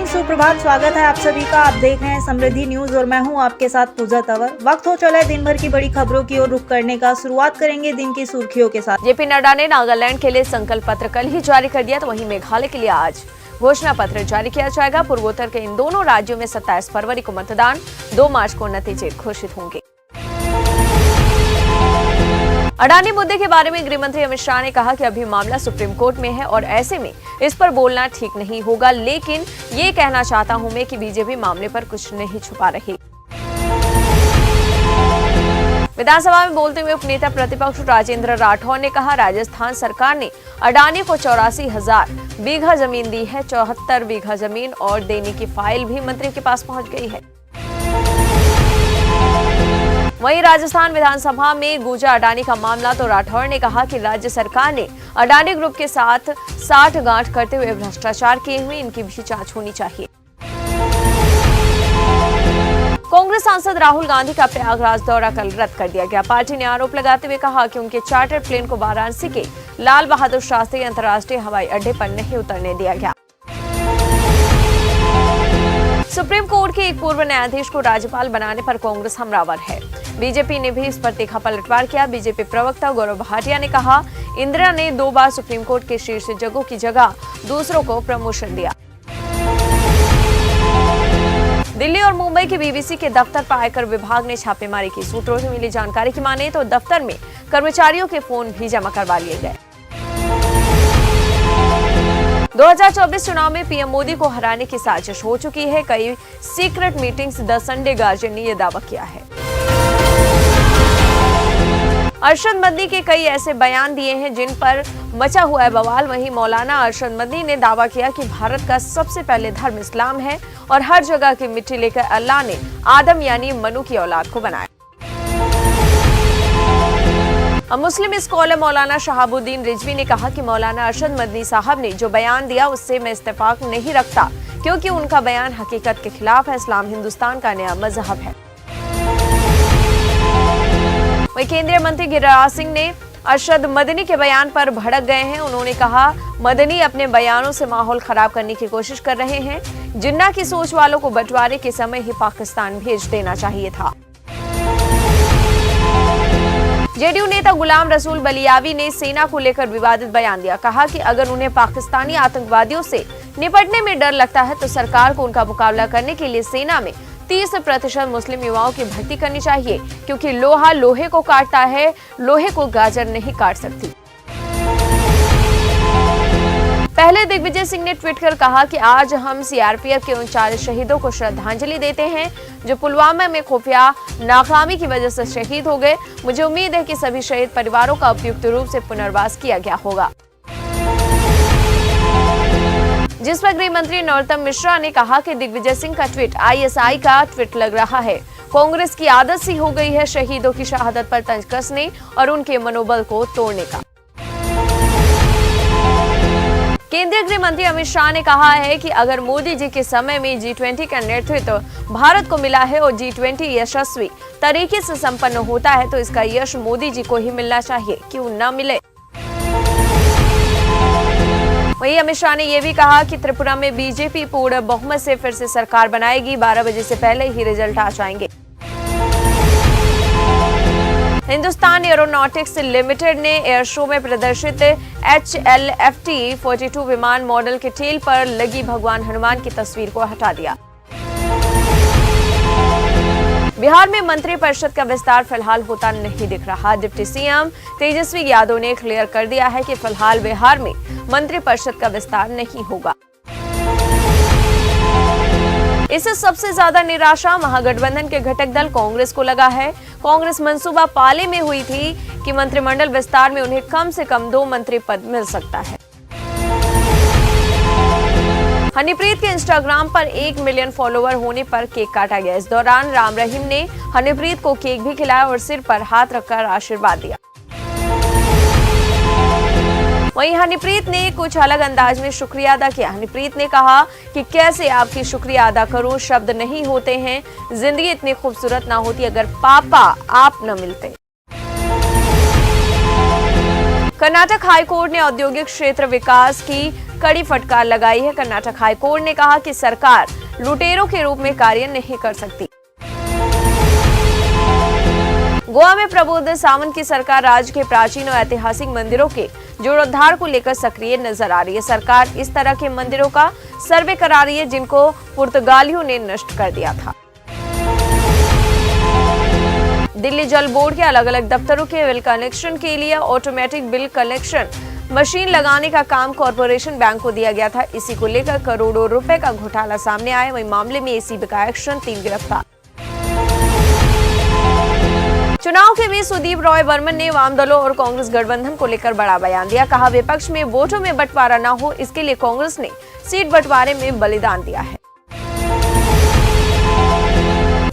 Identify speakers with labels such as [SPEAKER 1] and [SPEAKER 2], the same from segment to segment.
[SPEAKER 1] Morning, सुप्रभात। स्वागत है आप सभी का। आप देख रहे हैं समृद्धि न्यूज और मैं हूं आपके साथ पूजा तंवर। वक्त हो चला है दिन भर की बड़ी खबरों की ओर रुख करने का। शुरुआत करेंगे दिन की सुर्खियों के साथ।
[SPEAKER 2] जेपी नड्डा ने नागालैंड के लिए संकल्प पत्र कल ही जारी कर दिया, तो वहीं मेघालय के लिए आज घोषणा पत्र जारी किया जाएगा। पूर्वोत्तर के इन दोनों राज्यों में 27 फरवरी को मतदान, 2 मार्च को नतीजे घोषित होंगे। अडानी मुद्दे के बारे में गृह मंत्री अमित शाह ने कहा कि अभी मामला सुप्रीम कोर्ट में है और ऐसे में इस पर बोलना ठीक नहीं होगा, लेकिन ये कहना चाहता हूं मैं कि बीजेपी मामले पर कुछ नहीं छुपा रही। विधानसभा में बोलते हुए उपनेता प्रतिपक्ष राजेंद्र राठौर ने कहा, राजस्थान सरकार ने अडानी को 84,000 बीघा जमीन दी है। 74 बीघा जमीन और देने की फाइल भी मंत्री के पास पहुंच गई है। वहीं राजस्थान विधानसभा में गूंजा अडानी का मामला, तो राठौर ने कहा कि राज्य सरकार ने अडानी ग्रुप के साथ साठगांठ करते हुए भ्रष्टाचार किए हुए, इनकी भी जांच होनी चाहिए। कांग्रेस सांसद राहुल गांधी का प्रयागराज दौरा कल रद्द कर दिया गया। पार्टी ने आरोप लगाते हुए कहा कि उनके चार्टर प्लेन को वाराणसी के लाल बहादुर शास्त्री अंतर्राष्ट्रीय हवाई अड्डे पर नहीं उतरने दिया गया। सुप्रीम कोर्ट के एक पूर्व न्यायाधीश को राज्यपाल बनाने पर कांग्रेस हमलावर है। बीजेपी ने भी इस पर तीखा पलटवार किया। बीजेपी प्रवक्ता गौरव भाटिया ने कहा, इंदिरा ने 2 बार सुप्रीम कोर्ट के शीर्ष जजों की जगह दूसरों को प्रमोशन दिया। दिल्ली और मुंबई के बीबीसी के दफ्तर पर आयकर विभाग ने छापेमारी की। सूत्रों से मिली जानकारी की माने तो दफ्तर में कर्मचारियों के फोन भी जमा करवा लिए गए। 2024 चुनाव में पीएम मोदी को हराने की साजिश हो चुकी है। कई secret meetings the Sunday guardian ने यह दावा किया है। अरशद मदनी के कई ऐसे बयान दिए हैं जिन पर मचा हुआ है बवाल। वहीं मौलाना अरशद मदनी ने दावा किया कि भारत का सबसे पहले धर्म इस्लाम है और हर जगह की मिट्टी लेकर अल्लाह ने आदम यानी मनु की औलाद को बनाया। मुस्लिम स्कॉलर मौलाना शहाबुद्दीन रिजवी ने कहा कि मौलाना अरशद मदनी साहब ने जो बयान दिया उससे मैं इत्तेफाक नहीं रखता, क्योंकि उनका बयान हकीकत के खिलाफ है। इस्लाम हिंदुस्तान का नया मजहब है। वहीं केंद्रीय मंत्री गिरिराज सिंह ने अरशद मदनी के बयान पर भड़क गए हैं। उन्होंने कहा, मदनी अपने बयानों से माहौल खराब करने की कोशिश कर रहे हैं। जिन्ना की सोच वालों को बंटवारे के समय ही पाकिस्तान भेज देना चाहिए था। जेडीयू नेता गुलाम रसूल बलियावी ने सेना को लेकर विवादित बयान दिया। कहा कि अगर उन्हें पाकिस्तानी आतंकवादियों से निपटने में डर लगता है तो सरकार को उनका मुकाबला करने के लिए सेना में 30% मुस्लिम युवाओं की भर्ती करनी चाहिए, क्योंकि लोहा लोहे को काटता है, लोहे को गाजर नहीं काट सकती। पहले दिग्विजय सिंह ने ट्वीट कर कहा कि आज हम सीआरपीएफ के 39 शहीदों को श्रद्धांजलि देते हैं जो पुलवामा में खुफिया नाकामी की वजह से शहीद हो गए। मुझे उम्मीद है कि सभी शहीद परिवारों का उपयुक्त रूप से पुनर्वास किया गया होगा। जिस पर गृह मंत्री नरोत्तम मिश्रा ने कहा कि दिग्विजय सिंह का ट्वीट आईएसआई का ट्वीट लग रहा है। कांग्रेस की आदत सी हो गई है शहीदों की शहादत पर तंज कसने और उनके मनोबल को तोड़ने का। केंद्रीय गृह मंत्री अमित शाह ने कहा है कि अगर मोदी जी के समय में G20 का नेतृत्व भारत को मिला है और G20 यशस्वी तरीके से संपन्न होता है तो इसका यश मोदी जी को ही मिलना चाहिए, क्यों न मिले। वहीं अमित शाह ने यह भी कहा कि त्रिपुरा में बीजेपी पूर्ण बहुमत से फिर से सरकार बनाएगी। 12 बजे से पहले ही रिजल्ट आ जाएंगे। हिंदुस्तान एरोनॉटिक्स लिमिटेड ने एयर शो में प्रदर्शित HLFT-42 विमान मॉडल के टेल पर लगी भगवान हनुमान की तस्वीर को हटा दिया। बिहार में मंत्रिपरिषद का विस्तार फिलहाल होता नहीं दिख रहा। डिप्टी सीएम तेजस्वी यादव ने क्लियर कर दिया है कि फिलहाल बिहार में मंत्रिपरिषद का विस्तार नहीं होगा। इससे सबसे ज्यादा निराशा महागठबंधन के घटक दल कांग्रेस को लगा है। कांग्रेस मंसूबा पाले में हुई थी कि मंत्रिमंडल विस्तार में उन्हें कम से कम 2 मंत्री पद मिल सकता है। हनीप्रीत के इंस्टाग्राम पर 1 मिलियन फॉलोवर होने पर केक काटा गया। इस दौरान राम रहीम ने हनीप्रीत को केक भी खिलाया और सिर पर हाथ रखकर आशीर्वाद दिया। वहीं हनीप्रीत ने कुछ अलग अंदाज में शुक्रिया अदा किया। हनीप्रीत ने कहा कि कैसे आपकी शुक्रिया अदा करूं, शब्द नहीं होते हैं। जिंदगी इतनी खूबसूरत ना होती अगर पापा आप न मिलते। कर्नाटक हाईकोर्ट ने औद्योगिक क्षेत्र विकास की कड़ी फटकार लगाई है। कर्नाटक हाईकोर्ट ने कहा कि सरकार लुटेरों के रूप में कार्य नहीं कर सकती। गोवा में प्रबोध सावंत की सरकार राज्य के प्राचीन और ऐतिहासिक मंदिरों के जीर्णोद्धार को लेकर सक्रिय नजर आ रही है। सरकार इस तरह के मंदिरों का सर्वे करा रही है जिनको पुर्तगालियों ने नष्ट कर दिया था। दिल्ली जल बोर्ड के अलग अलग दफ्तरों के बिल कलेक्शन के लिए ऑटोमेटिक बिल कलेक्शन मशीन लगाने का काम कॉरपोरेशन बैंक को दिया गया था। इसी को लेकर करोड़ों रुपए का घोटाला सामने आया। वहीं मामले में एसीबी का एक्शन, 3 गिरफ्तार। चुनाव के बीच सुदीप रॉय बर्मन ने वाम दलों और कांग्रेस गठबंधन को लेकर बड़ा बयान दिया। कहा, विपक्ष में वोटों में बंटवारा न हो, इसके लिए कांग्रेस ने सीट बंटवारे में बलिदान दिया है।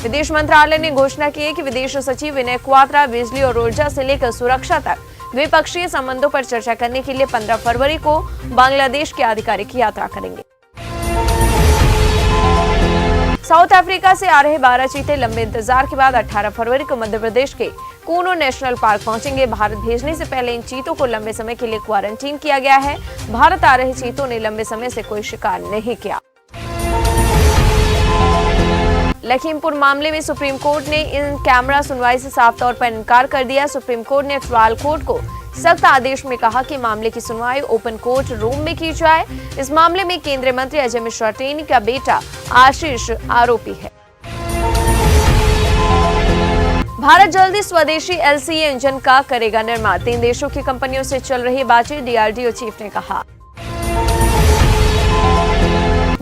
[SPEAKER 2] विदेश मंत्रालय ने घोषणा की है कि विदेश सचिव विनय क्वात्रा बिजली और ऊर्जा से लेकर सुरक्षा तक द्विपक्षीय संबंधों पर चर्चा करने के लिए 15 फरवरी को बांग्लादेश की आधिकारिक यात्रा करेंगे। साउथ अफ्रीका से आ रहे 12 चीते लंबे इंतजार के बाद 18 फरवरी को मध्य प्रदेश के कूनो नेशनल पार्क पहुंचेंगे। भारत भेजने से पहले इन चीतों को लंबे समय के लिए क्वारंटीन किया गया है। भारत आ रहे चीतों ने लंबे समय से कोई शिकार नहीं किया। लखीमपुर मामले में सुप्रीम कोर्ट ने इन कैमरा सुनवाई से साफ तौर पर इनकार कर दिया। सुप्रीम कोर्ट ने ट्रायल कोर्ट को सख्त आदेश में कहा कि मामले की सुनवाई ओपन कोर्ट रूम में की जाए। इस मामले में केंद्रीय मंत्री अजय मिश्रा टेनी का बेटा आशीष आरोपी है। भारत जल्दी स्वदेशी LCA इंजन का करेगा निर्माण। 3 देशों की कंपनियों से चल रही बातचीत, DRDO चीफ ने कहा।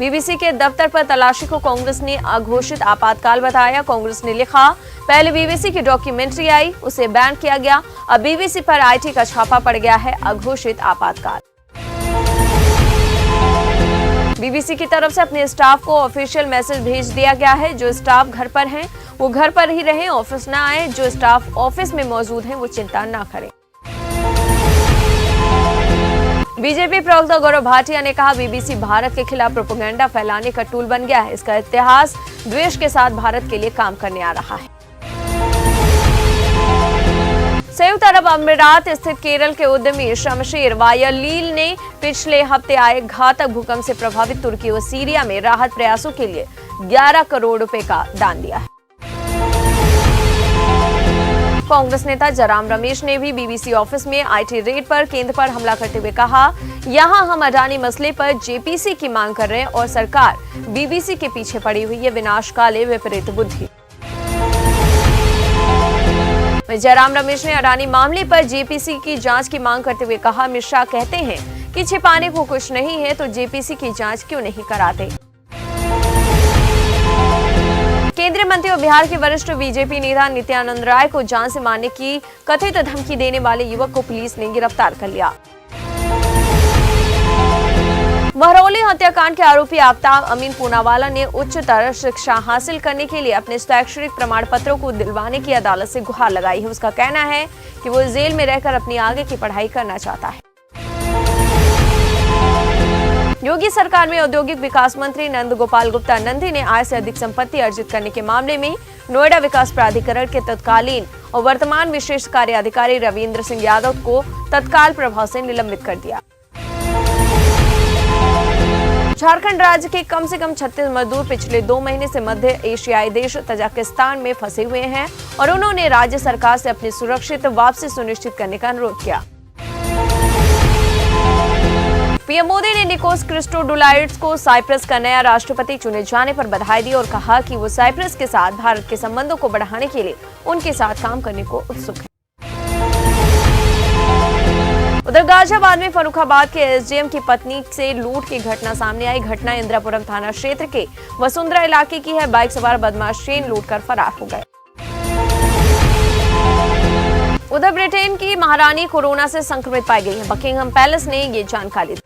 [SPEAKER 2] BBC के दफ्तर पर तलाशी को कांग्रेस ने अघोषित आपातकाल बताया। कांग्रेस ने लिखा, पहले BBC की डॉक्यूमेंट्री आई, उसे बैन किया गया। अब BBC पर IT का छापा पड़ गया है, अघोषित आपातकाल। BBC की तरफ से अपने स्टाफ को ऑफिशियल मैसेज भेज दिया गया है। जो स्टाफ घर पर हैं, वो घर पर ही रहें, ऑफिस ना आए। जो स्टाफ ऑफिस में मौजूद हैं, वो चिंता ना करें। बीजेपी प्रवक्ता गौरव भाटिया ने कहा, BBC भारत के खिलाफ प्रोपेगेंडा फैलाने का टूल बन गया है। इसका इतिहास द्वेष के साथ भारत के लिए काम करने आ रहा है। संयुक्त अरब अमीरात स्थित केरल के उद्यमी शमशेर वायलील ने पिछले हफ्ते आए घातक भूकंप से प्रभावित तुर्की और सीरिया में राहत प्रयासों के लिए 11 करोड़ रुपए का दान दिया है। कांग्रेस नेता जयराम रमेश ने भी BBC ऑफिस में IT रेड पर केंद्र पर हमला करते हुए कहा, यहां हम अडानी मसले पर JPC की मांग कर रहे हैं और सरकार BBC के पीछे पड़ी हुई है। विनाशकाले विपरीत बुद्धि। जयराम रमेश ने अडानी मामले पर JPC की जांच की मांग करते हुए कहा, अमित शाह कहते हैं कि छिपाने को कुछ नहीं है, तो JPC की जांच क्यों नहीं कराते। केंद्रीय मंत्री और बिहार के वरिष्ठ बीजेपी नेता नित्यानंद राय को जान से मारने की कथित धमकी देने वाले युवक को पुलिस ने गिरफ्तार कर लिया। महरौली हत्याकांड के आरोपी आफ्ताब अमीन पूनावाला ने उच्चतर शिक्षा हासिल करने के लिए अपने शैक्षणिक प्रमाण पत्रों को दिलवाने की अदालत से गुहार लगाई है। उसका कहना है कि वो जेल में रहकर अपनी आगे की पढ़ाई करना चाहता है। योगी सरकार में औद्योगिक विकास मंत्री नंद गोपाल गुप्ता नंदी ने आय से अधिक संपत्ति अर्जित करने के मामले में नोएडा विकास प्राधिकरण के तत्कालीन और वर्तमान विशेष कार्य अधिकारी रविंद्र सिंह यादव को तत्काल प्रभाव से निलंबित कर दिया। झारखंड राज्य के कम से कम 36 मजदूर पिछले 2 महीने से मध्य एशियाई देश तजाकिस्तान में फंसे हुए हैं और उन्होंने राज्य सरकार से अपनी सुरक्षित वापसी सुनिश्चित करने का अनुरोध किया। पीएम मोदी ने निकोस क्रिस्टोडुलाइड्स को साइप्रस का नया राष्ट्रपति चुने जाने पर बधाई दी और कहा कि वो साइप्रस के साथ भारत के संबंधों को बढ़ाने के लिए उनके साथ काम करने को उत्सुक है। उधर गाजियाबाद में फर्रुखाबाद के SDM की पत्नी से लूट की घटना सामने आई। घटना इंदिरापुरम थाना क्षेत्र के वसुंधरा इलाके की है। बाइक सवार बदमाश चेन लूटकर फरार हो गए। उधर ब्रिटेन की महारानी कोरोना से संक्रमित पाई गई है। बकिंगहम पैलेस ने ये जानकारी दी।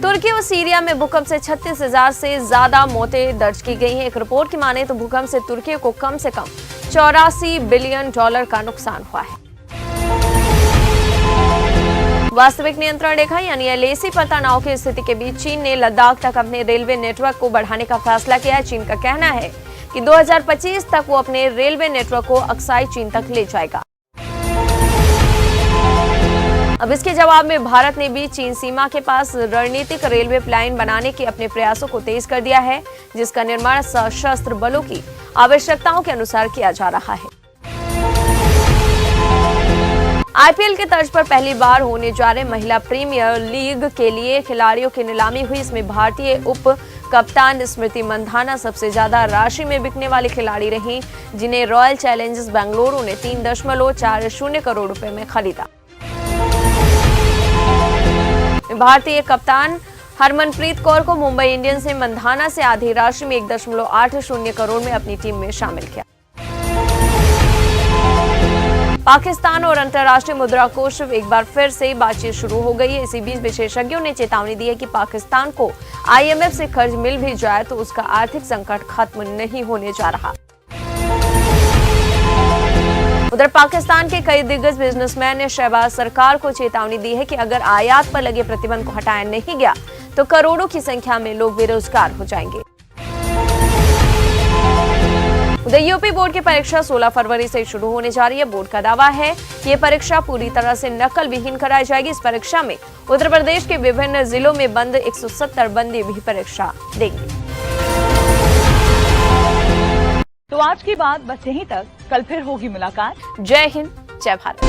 [SPEAKER 2] तुर्की और सीरिया में भूकंप से 36,000 से ज्यादा मौतें दर्ज की गई हैं। एक रिपोर्ट की माने तो भूकंप से तुर्की को कम से कम $84 बिलियन का नुकसान हुआ है। वास्तविक नियंत्रण रेखा यानी LAC पर तनाव की स्थिति के बीच चीन ने लद्दाख तक अपने रेलवे नेटवर्क को बढ़ाने का फैसला किया है। चीन का कहना है कि 2025 तक वो अपने रेलवे नेटवर्क को अक्साई चीन तक ले जाएगा। अब इसके जवाब में भारत ने भी चीन सीमा के पास रणनीतिक रेलवे लाइन बनाने के अपने प्रयासों को तेज कर दिया है, जिसका निर्माण सशस्त्र बलों की आवश्यकताओं के अनुसार किया जा रहा है। आईपीएल के तर्ज पर पहली बार होने जा रहे महिला प्रीमियर लीग के लिए खिलाड़ियों की नीलामी हुई। इसमें भारतीय उप कप्तान स्मृति मंधाना सबसे ज्यादा राशि में बिकने वाली खिलाड़ी रहीं, जिन्हें रॉयल चैलेंजर्स बेंगलुरु ने 3.40 करोड़ रुपए में खरीदा। भारतीय कप्तान हरमनप्रीत कौर को मुंबई इंडियंस ने मंधाना से आधी राशि में 1.80 करोड़ में अपनी टीम में शामिल किया। पाकिस्तान और अंतर्राष्ट्रीय मुद्रा कोष एक बार फिर से बातचीत शुरू हो गई है। इसी बीच विशेषज्ञों ने चेतावनी दी है कि पाकिस्तान को आईएमएफ से कर्ज मिल भी जाए तो उसका आर्थिक संकट खत्म नहीं होने जा रहा। उधर पाकिस्तान के कई दिग्गज बिजनेसमैन ने शहबाज सरकार को चेतावनी दी है कि अगर आयात पर लगे प्रतिबंध को हटाया नहीं गया तो करोड़ों की संख्या में लोग बेरोजगार हो जाएंगे। उधर यूपी बोर्ड की परीक्षा 16 फरवरी से शुरू होने जा रही है। बोर्ड का दावा है कि ये परीक्षा पूरी तरह से नकल विहीन कराई जाएगी। इस परीक्षा में उत्तर प्रदेश के विभिन्न जिलों में बंद 170 बंदी भी परीक्षा देंगे।
[SPEAKER 3] तो आज की बात बस यहीं तक। कल फिर होगी मुलाकात।
[SPEAKER 2] जय हिंद, जय भारत।